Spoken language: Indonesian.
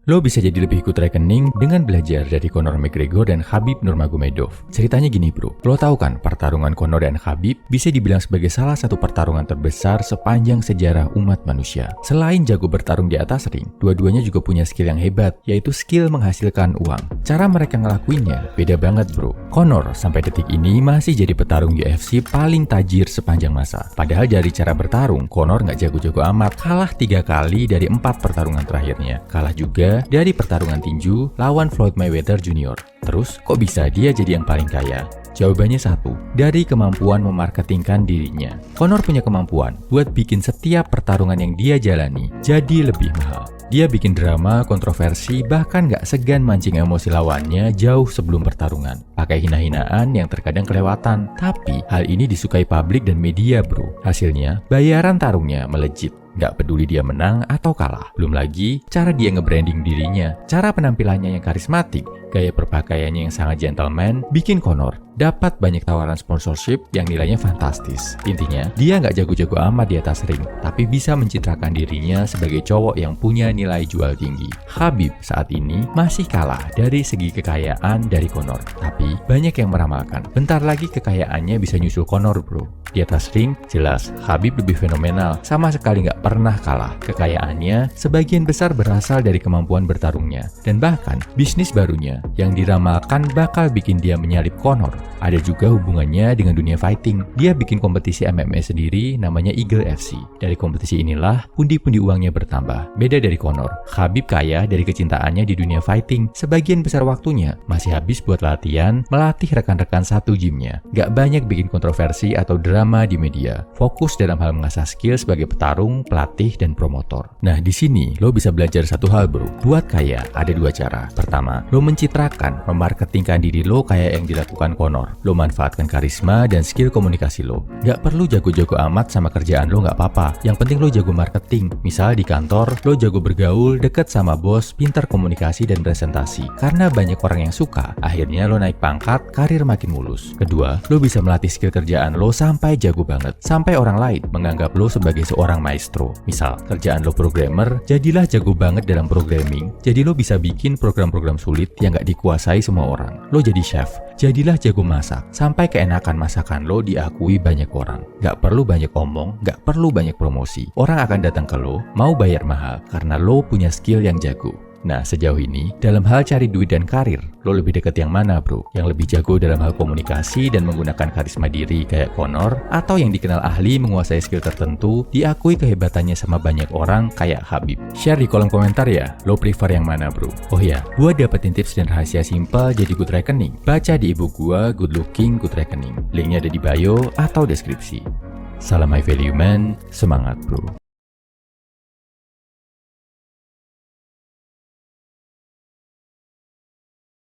Lo bisa jadi lebih good reckoning dengan belajar dari Conor McGregor dan Khabib Nurmagomedov. Ceritanya gini bro, lo tahu kan pertarungan Conor dan Khabib bisa dibilang sebagai salah satu pertarungan terbesar sepanjang sejarah umat manusia. Selain jago bertarung di atas ring, dua-duanya juga punya skill yang hebat, yaitu skill menghasilkan uang. Cara mereka ngelakuinnya beda banget bro. Conor sampai detik ini masih jadi petarung UFC paling tajir sepanjang masa. Padahal dari cara bertarung, Conor nggak jago-jago amat, kalah 3 kali dari 4 pertarungan terakhirnya. Kalah juga dari pertarungan tinju lawan Floyd Mayweather Jr. Terus, kok bisa dia jadi yang paling kaya? Jawabannya satu, dari kemampuan memarketingkan dirinya. Conor punya kemampuan buat bikin setiap pertarungan yang dia jalani jadi lebih mahal. Dia bikin drama, kontroversi, bahkan gak segan mancing emosi lawannya jauh sebelum pertarungan. Pakai hina-hinaan yang terkadang kelewatan. Tapi hal ini disukai publik dan media bro. Hasilnya, bayaran tarungnya melejit. Gak peduli dia menang atau kalah. Belum lagi, cara dia nge-branding dirinya, cara penampilannya yang karismatik, gaya berpakaiannya yang sangat gentleman, bikin Conor dapat banyak tawaran sponsorship yang nilainya fantastis. Intinya, dia nggak jago-jago amat di atas ring, tapi bisa mencitrakan dirinya sebagai cowok yang punya nilai jual tinggi. Khabib saat ini masih kalah dari segi kekayaan dari Conor, tapi banyak yang meramalkan bentar lagi kekayaannya bisa nyusul Conor bro. Di atas ring, jelas Khabib lebih fenomenal, sama sekali nggak pernah kalah. Kekayaannya sebagian besar berasal dari kemampuan bertarungnya, dan bahkan bisnis barunya yang diramalkan bakal bikin dia menyalip Conor. Ada juga hubungannya dengan dunia fighting. Dia bikin kompetisi MMA sendiri namanya Eagle FC. Dari kompetisi inilah pundi-pundi uangnya bertambah. Beda dari Conor, Khabib kaya dari kecintaannya di dunia fighting. Sebagian besar waktunya masih habis buat latihan, melatih rekan-rekan satu gymnya. Gak banyak bikin kontroversi atau drama di media. Fokus dalam hal mengasah skill sebagai petarung, pelatih, dan promotor. Nah di sini lo bisa belajar satu hal bro. Buat kaya ada 2 cara. Pertama, lo mencitrakan, memarketingkan diri lo kayak yang dilakukan Conor. Lo manfaatkan karisma dan skill komunikasi lo. Gak perlu jago-jago amat sama kerjaan lo gak apa-apa. Yang penting lo jago marketing. Misal di kantor, lo jago bergaul, deket sama bos, pintar komunikasi dan presentasi. Karena banyak orang yang suka, akhirnya lo naik pangkat, karir makin mulus. Kedua, lo bisa melatih skill kerjaan lo sampai jago banget. Sampai orang lain menganggap lo sebagai seorang maestro. Misal, kerjaan lo programmer, jadilah jago banget dalam programming. Jadi lo bisa bikin program-program sulit yang gak dikuasai semua orang. Lo jadi chef, jadilah jago masak, sampai keenakan masakan lo diakui banyak orang. Gak perlu banyak omong, gak perlu banyak promosi. Orang akan datang ke lo, mau bayar mahal, karena lo punya skill yang jago. Nah, sejauh ini, dalam hal cari duit dan karir, lo lebih deket yang mana bro? Yang lebih jago dalam hal komunikasi dan menggunakan karisma diri kayak Conor, atau yang dikenal ahli menguasai skill tertentu, diakui kehebatannya sama banyak orang kayak Khabib? Share di kolom komentar ya, lo prefer yang mana bro? Oh ya, gua dapetin tips dan rahasia simple jadi good reckoning. Baca di ebook gua, Good Looking Good Reckoning. Linknya ada di bio atau deskripsi. Salam high value man, semangat bro.